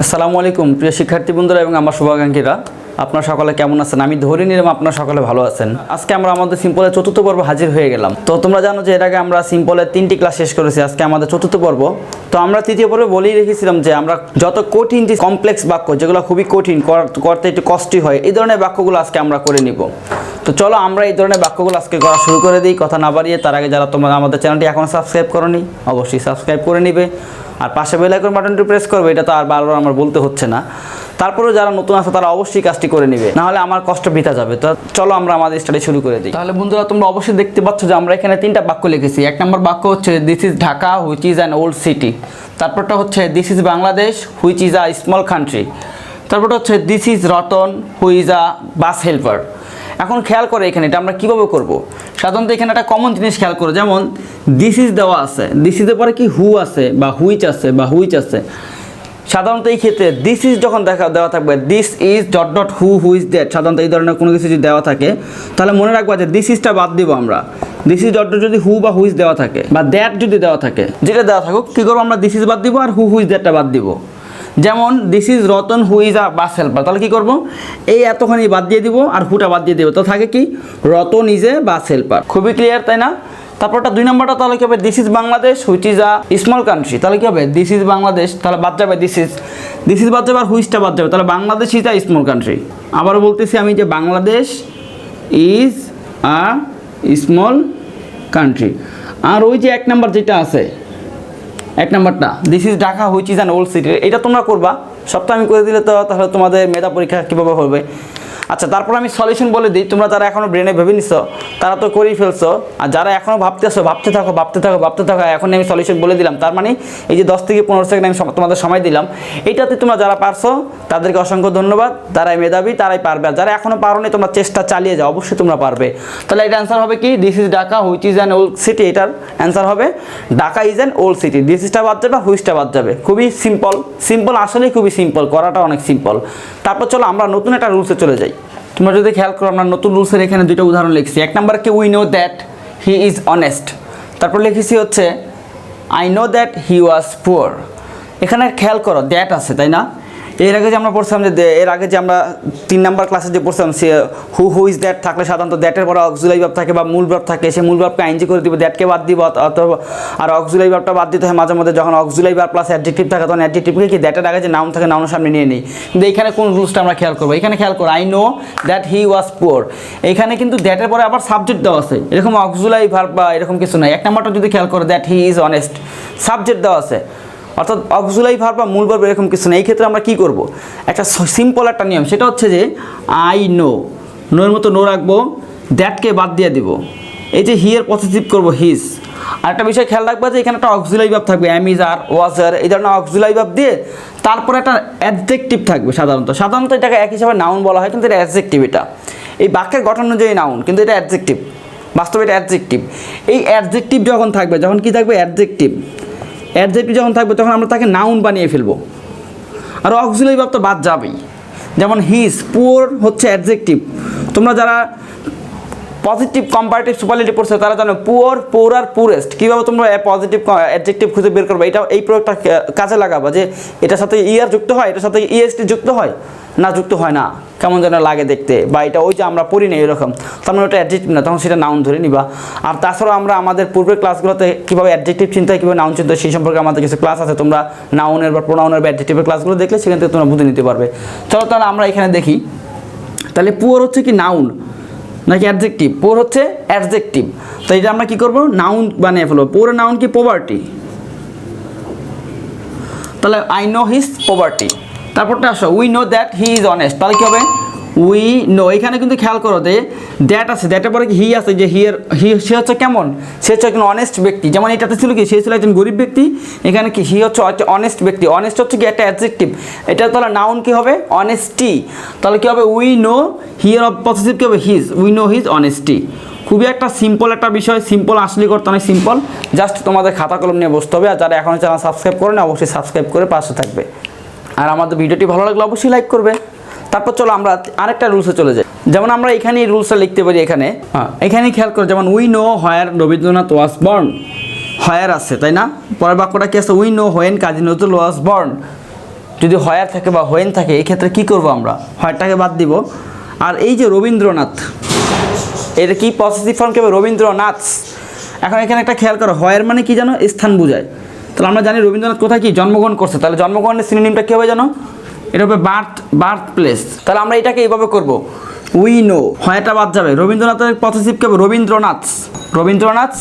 আসসালামু আলাইকুম প্রিয় শিক্ষার্থী বন্ধুরা এবং আমার শুভাকাঙ্ক্ষীরা, আপনারা সকলে কেমন আছেন? আমি ধরে নিলাম আপনারা সকলে ভালো আছেন। আজকে আমরা আমাদের সিম্পলের চতুর্থ পর্ব হাজির হয়ে গেলাম। তো তোমরা জানো যে এর আগে আমরা সিম্পলের 3টি ক্লাস শেষ করেছি, আজকে আমাদের চতুর্থ পর্ব। তো আমরা তৃতীয় পর্বে বলেই রেখেছিলাম যে আমরা যত কঠিন যে কমপ্লেক্স বাক্য, যেগুলো খুবই কঠিন, করতে একটু কষ্টই হয়, এই ধরনের বাক্যগুলো আজকে আমরা করে নিব। তো চলো আমরা এই ধরনের বাক্যগুলো আজকে করা শুরু করে দিই, কথা না বাড়িয়ে। তার আগে যারা তোমরা আমাদের চ্যানেলটি এখনও সাবস্ক্রাইব করোনি, অবশ্যই সাবস্ক্রাইব করে নিবে, আর পাশে বেল আইকন বাটনটি প্রেস করবে। এটা তো আর বারবার আমার বলতে হচ্ছে না। তারপরেও যারা নতুন আছে তারা অবশ্যই কাজটি করে নেবে, নাহলে আমার কষ্ট বৃথা যাবে। তো চলো আমরা আমাদের স্টাডি শুরু করে দিই। তাহলে বন্ধুরা, তোমরা অবশ্যই দেখতে পাচ্ছ যে আমরা এখানে 3টা বাক্য লিখেছি। 1 নম্বর বাক্য হচ্ছে this is Dhaka which is an old city. তারপরটা হচ্ছে this is Bangladesh which is a small country. তারপরটা হচ্ছে this is Ratan who is a bus helper. এখন খেয়াল করে এখানে এটা আমরা কীভাবে করব। সাধারণত এখানে একটা কমন জিনিস খেয়াল করো, যেমন দিস ইজ দেওয়া আছে, দিস ইজের পরে কি হু আছে বা হুইচ আছে বা হুইচ আছে। সাধারণত এই ক্ষেত্রে দিস ইজ যখন দেওয়া থাকবে, this is dot dot who is that, সাধারণত এই ধরনের কোনো কিছু যদি দেওয়া থাকে তাহলে মনে রাখবো যে দিস ইজটা বাদ দিব আমরা। দিস ইজ ডট ডট যদি হু বা হুইজ দেওয়া থাকে বা দ্যাট যদি দেওয়া থাকে, যেটা দেওয়া থাকুক, কী করবো আমরা দিস ইজ বাদ দিব আর হু ইজ দ্যাটটা বাদ দিব। যেমন this is Ratan who is a bus helper, তাহলে কী করবো, এই এতখানি বাদ দিয়ে দিব আর হুটা বাদ দিয়ে দিব, তো থাকে কি Ratan is a bus helper. খুবই ক্লিয়ার, তাই না? তারপরটা 2 নম্বরটা তাহলে কী হবে, this is Bangladesh which is a small country. তাহলে কী হবে, দিস ইজ বাংলাদেশ, তাহলে বাদ যাবে দিস ইজ বাদ যাবে আর হুইচটা বাদ যাবে, তাহলে Bangladesh is a small country. আবারও বলতেছি আমি যে Bangladesh is a small country. আর ওই যে 1 নম্বর যেটা আছে, 1 নম্বরটা this is Dhaka which is an old city, এটা তোমরা করবা। সবটা আমি করে দিলে তো তাহলে তোমাদের মেধা পরীক্ষা কীভাবে হবে। আচ্ছা, তারপর আমি সলিউশন বলে দিই। তোমরা যারা এখনও ব্রেনে ভেবে নিছো তারা তো করেই ফেলছো, আর যারা এখনও ভাবতেছো ভাবতে থাকো, এখন আমি সলিউশন বলে দিলাম। তার মানে এই যে 10 থেকে 15 সেকেন্ড আমি তোমাদের সময় দিলাম, এইটাতে তোমরা যারা পারছো তাদেরকে অসংখ্য ধন্যবাদ। তারাই মেধাবী, তারাই পারবে। আর যারা এখনও পারো নি, তোমরা চেষ্টা চালিয়ে যাও, অবশ্যই তোমরা পারবে। তাহলে এটা অ্যান্সার হবে কি, this is Dhaka which is an old city. এটার অ্যান্সার হবে Dhaka is an old city. This ইজটা বাদ যাবে, হুইচটা বাদ যাবে। খুবই সিম্পল, আসলেই খুবই সিম্পল, করাটা অনেক সিম্পল। তারপর চলো আমরা নতুন একটা রুলসে চলে যাই। তোমরা যদি খেয়াল করো, আমরা নতুন রুলসের এখানে 2টা উদাহরণ লিখছি। 1 নম্বরকে we know that he is honest. তারপর লিখেছি হচ্ছে I know that he was poor. এখানে খেয়াল করো দ্যাট আছে, তাই না? এর আগে যে আমরা পড়ছিলাম যে এর আগে যে আমরা 3 নম্বর ক্লাসে যে পড়ছিলাম, সে হু ইজ দ্যাট থাকলে সাধারণত দ্যাটের পরে অক্সিলারি ভার্ব থাকে বা মূল ভার্ব থাকে, সে মূল ভার্বকে আইএনজি করে দিব, দ্যাটকে বাদ দিব। অথবা আর অক্সিলারি ভার্বটা বাদ দিতে হয় মাঝে মধ্যে, যখন অক্সিলারি ভার্ব প্লাস অ্যাডজেক্টিভ থাকে তখন অ্যাডজেক্টিভকে কি দ্যাটের আগে যে নাউন থাকে নাউনের সামনে নিয়ে নিই। কিন্তু এখানে কোন রুলসটা আমরা খেয়াল করবো, এখানে খেয়াল করো I know that he was poor. এখানে কিন্তু দ্যাটের পরে আবার সাবজেক্ট দেওয়া আছে, এরকম অক্সিলারি ভার্ব বা এরকম কিছু নাই। 1 নম্বরটা যদি খেয়াল করো that he is honest, subject দেওয়া আছে, অর্থাৎ অক্সিলারি ভার্ব বা মূল ভার্ব এরকম কিছু নেই। এই ক্ষেত্রে আমরা কী করব, একটা সিম্পল একটা নিয়ম, সেটা হচ্ছে যে আই নো, নোর মতো নো রাখবো, দ্যাটকে বাদ দিয়ে দিব, এই যে হি এর পজিটিভ করবো হিজ। আর একটা বিষয় খেয়াল রাখবো যে এখানে একটা অক্সিলারি ভার্ব থাকবে, অ্যাম ইজ আর ওয়াজ আর, এই ধরনের অক্সিলারি ভার্ব দিয়ে তারপরে একটা অ্যাডজেক্টিভ থাকবে। সাধারণত এটাকে এক হিসাবে নাউন বলা হয়, কিন্তু এটা অ্যাডজেক্টিভ। এটা এই বাক্যের গঠন অনুযায়ী নাউন, কিন্তু এটা অ্যাডজেক্টিভ, বাস্তবে এটা অ্যাডজেক্টিভ। এই অ্যাডজেক্টিভ যখন থাকবে, যখন কি থাকবে অ্যাডজেক্টিভ যখন থাকবে তখন আমরা তাকে নাউন বানিয়ে ফেলবো, আর অক্সিলারি ভার্ব তো বাদ যাবেই। যেমন হিজ, পুয়ার হচ্ছে অ্যাডজেক্টিভ। তোমরা যারা পজিটিভ কম্পারেটিভ সুপারলেটিভ পড়ছো তারা জানো পুয়ার, পুয়ার আর পুরেস্ট। কীভাবে তোমরা পজিটিভ অ্যাডজেক্টিভ খুঁজে বের করবে, এই প্রয়োগটা কাজে লাগাবা যে এটার সাথে ইয়ার যুক্ত হয়, এটার সাথে ইএসটি যুক্ত হয় না, যুক্ত হয় না, কেমন যেন লাগে দেখতে, বা এটা ওই যে আমরা পড়ি না এরকম, তখন ওটা অ্যাডজেক্টিভ না, তখন সেটা নাউন ধরে নিবা। আর তাছাড়াও আমরা আমাদের পূর্বের ক্লাসগুলোতে কীভাবে অ্যাডজেক্টিভ চিন্তা হয়, কীভাবে নাউন চিন্তা হয়, সেই সম্পর্কে আমাদের কিছু ক্লাস আছে। তোমরা নাউনের বা প্রোনাউনের বা অ্যাডজেক্টিভের ক্লাসগুলো দেখলে সেখান থেকে তোমরা বুঝে নিতে পারবে। চলো তাহলে আমরা এখানে দেখি, তাহলে পুয়ার হচ্ছে কি নাউন নাকি অ্যাডজেক্টিভ? পুয়ার হচ্ছে অ্যাডজেক্টিভ, তো এটা আমরা কী করবো, নাউন বানিয়ে ফেলবো। পুয়ার নাউন কি পভার্টি, তাহলে আই নো হিজ পভার্টি। তারপরটা আসো we know that he is honest, তাহলে কী হবে উই নো। এখানে কিন্তু খেয়াল করো যে দ্যাট আছে, দ্যাটের পরে কি হি আছে, যে সে হচ্ছে কেমন, সে হচ্ছে একজন অনেস্ট ব্যক্তি। যেমন এটাতে ছিল কি, সে ছিল একজন গরিব ব্যক্তি, এখানে কি হি হচ্ছে অনেস্ট ব্যক্তি। অনেস্ট হচ্ছে কি একটা অ্যাডজেক্টিভ, এটা তাহলে নাউন কি হবে অনেস্টি। তাহলে কী হবে উই নো, হি এর পজিটিভ কী হবে his, we know his honesty. খুবই একটা সিম্পল একটা বিষয়, সিম্পল আসলে করতে অনেক সিম্পল, জাস্ট তোমাদের খাতা কলম নিয়ে বসতে হবে। আর যারা এখনও চ্যানেল সাবস্ক্রাইব করে না অবশ্যই সাবস্ক্রাইব করে পাশে থাকবে, আর আমাদের ভিডিওটি ভালো লাগলে অবশ্যই লাইক করবে। তারপর চলো আমরা আরেকটা রুলসে চলে যাই। যেমন আমরা এখানে রুলসটা লিখতে পারি, এখানে খেয়াল করো, যেমন we know where Rabindranath was born, where আছে তাই না, পরের বাক্যটা কি আছে, we know when Kazi Nazrul was born. যদি হয়ার থাকে বা হোয়েন থাকে, এই ক্ষেত্রে কী করবো আমরা? হয়ারটাকে বাদ দিব। আর এই যে রবীন্দ্রনাথ, এটা কি পসেসিভ ফর্ম কেবল রবীন্দ্রনাথ। এখন এখানে একটা খেয়াল করো, হয়ার মানে কি জানো? স্থান বোঝায়। তাহলে আমরা জানি রবীন্দ্রনাথ কোথায় কি জন্মগ্রহণ করছে, তাহলে জন্মগ্রহণের সিনোনিমটা কী হবে জানো? এটা হবে বার্থ প্লেস। তাহলে আমরা এটাকে এইভাবে করব, উই নো, হয়াটা বাদ যাবে, রবীন্দ্রনাথের পসেসিভ কেবল রবীন্দ্রনাথ।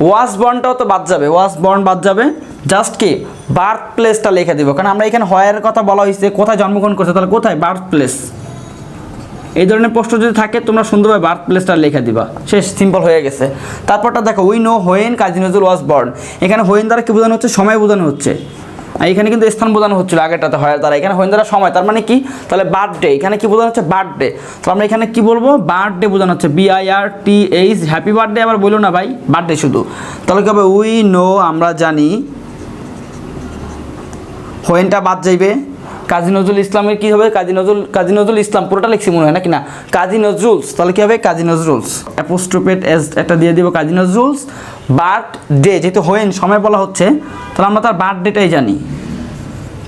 ওয়াজ বর্নটাও তো বাদ যাবে, ওয়াজ বর্ন বাদ যাবে, জাস্ট কি বার্থ প্লেসটা লিখে দিব, কারণ আমরা এখানে হয়ারের কথা বলা হয়েছে, কোথায় জন্মগ্রহণ করছে, তাহলে কোথায়? Birth place. এই ধরনের প্রশ্ন যদি থাকে তোমরা সুন্দরভাবে বার্থ প্লেসটা লিখে দিবা, শেষ, সিম্পল হয়ে গেছে। তারপরটা দেখো, we know when Kazi Nazrul was born. এখানে হোয়েন দ্বারা কি বোঝানো হচ্ছে? সময় বোঝানো হচ্ছে। আর এখানে কিন্তু স্থান বোঝানো হচ্ছিল আগেরটাতে হয়ার দ্বারা, এখানে হোয়েন দ্বারা সময়, তার মানে কি? তাহলে বার্থডে, এখানে কি বোঝানো হচ্ছে? বার্থডে। তো আমরা এখানে কি বলবো? বার্থডে বোঝানো হচ্ছে, BIRTH, হ্যাপি বার্থডে আবার বললো না ভাই, বার্থডে শুধু। তাহলে কি হবে? উই নো, আমরা জানি, হোয়েনটা বাদ যাইবে, কাজী নজরুল ইসলামের কী হবে? কাজী নজরুল ইসলাম, পুরোটা লিখছি মনে হয় নাকি না, কাজী নজরুলস, তাহলে কী হবে? কাজী নজরুলস, অ্যাপোস্ট্রোফেট এস একটা দিয়ে দিব, কাজী নজরুলস বার্থডে। যেহেতু হোয়েন সময় বলা হচ্ছে, তাহলে আমরা তার বার্থডেটাই জানি।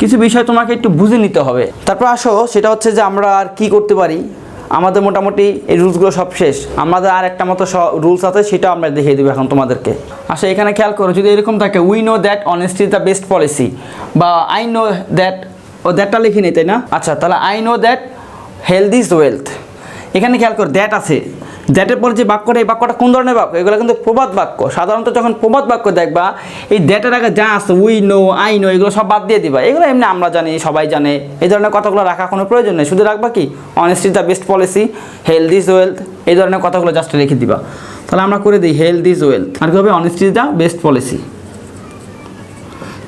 কিছু বিষয় তোমাকে একটু বুঝে নিতে হবে। তারপর আসো, সেটা হচ্ছে যে আমরা আর কি করতে পারি। আমাদের মোটামুটি এই রুলসগুলো সব শেষ, আমাদের আর একটা মতো রুলস আছে, সেটা আমরা দেখিয়ে দেবো এখন তোমাদেরকে। আসলে এখানে খেয়াল করো, যদি এরকম থাকে, we know that honesty is the best policy, বা আই নো দ্যাট, ও দ্যাটটা লিখি নেই, তাই না? আচ্ছা, তাহলে I know that health is wealth. এখানে খেয়াল করো, দ্যাট আছে, দ্যাটের পরে যে বাক্যটা, এই বাক্যটা কোন ধরনের বাক্য? এগুলো কিন্তু প্রবাদ বাক্য। সাধারণত যখন প্রবাদ বাক্য দেখবা, এই দ্যাটের আগে যা আছে, উই নো, আই নো, এগুলো সব বাদ দিয়ে দিবা। এগুলো এমনি আমরা জানি, সবাই জানে, এই ধরনের কথাগুলো রাখা কোনো প্রয়োজন নেই। শুধু রাখবা কি? Honesty is the best policy, health is wealth, এই ধরনের কথাগুলো জাস্ট রেখে দিবা। তাহলে আমরা করে দিই হেলথ ইজ ওয়েলথ, আর কি হবে? Honesty is the best policy.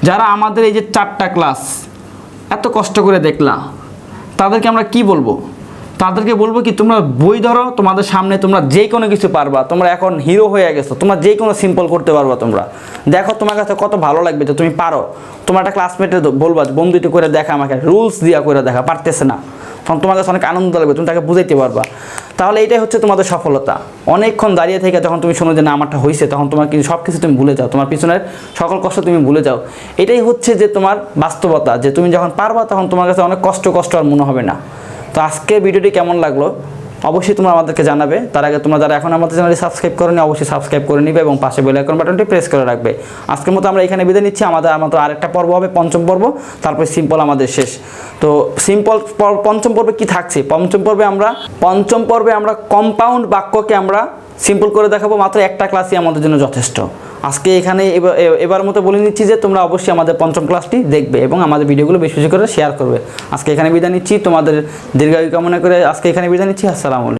যারা আমাদের এই যে 4টা ক্লাস এত কষ্ট করে দেখলা, তাদেরকে আমরা কি বলবো? তাদেরকে বলবো কি, তোমরা বই ধরো, তোমাদের সামনে তোমরা যে কোনো কিছু পারবা, তোমরা এখন হিরো হয়ে গেছো, তোমরা যে কোনো সিম্পল করতে পারবা। তোমরা দেখো তোমার কাছে কত ভালো লাগবে যে তুমি পারো। তোমার একটা ক্লাসমেটে বলবা, বন্ধুটি করে দেখা, আমাকে রুলস দিয়া করে দেখা, পারতেছে না, তখন তোমার কাছে অনেক আনন্দ লাগবে, তুমি তাকে বুঝাইতে পারবা। তাহলে এটাই হচ্ছে তোমাদের সফলতা। অনেকক্ষণ দাঁড়িয়ে থেকে যখন তুমি শোনো যে না আমারটা হয়েছে, তখন তোমার কিন্তু সব কিছু তুমি ভুলে যাও, তোমার পিছনের সকল কষ্ট তুমি ভুলে যাও। এটাই হচ্ছে যে তোমার বাস্তবতা, যে তুমি যখন পারবা তখন তোমার কাছে অনেক কষ্ট আর মনে হবে না। তো আজকে ভিডিওটি কেমন লাগলো অবশ্যই তোমরা আমাদেরকে জানাবে। তার আগে তোমরা যারা এখন আমাদের চ্যানেলটি সাবস্ক্রাইব করোনি, অবশ্যই সাবস্ক্রাইব করে নিবে এবং পাশে বেল আইকন বাটনটি প্রেস করে রাখবে। আজকের মতো আমরা এখানে বিদায় নিচ্ছি। আমাদের আরেকটা পর্ব হবে, পঞ্চম পর্ব, তারপরে সিম্পল আমাদের শেষ। তো সিম্পল পঞ্চম পর্বে কি থাকছে? পঞ্চম পর্বে আমরা কম্পাউন্ড বাক্যকে আমরা সিম্পল করে দেখাবো। মাত্র একটা ক্লাসই আমাদের জন্য যথেষ্ট। আজকে এখানে এবার মতো বলে নিচ্ছি যে তোমরা অবশ্যই আমাদের পঞ্চম ক্লাসটি দেখবে এবং আমাদের ভিডিওগুলো বেশি বেশি করে শেয়ার করবে। আজকে এখানে বিদায় নিচ্ছি, তোমাদের দীর্ঘায়ু কামনা করে আজকে এখানে বিদায় নিচ্ছি। আসসালামু আলাইকুম।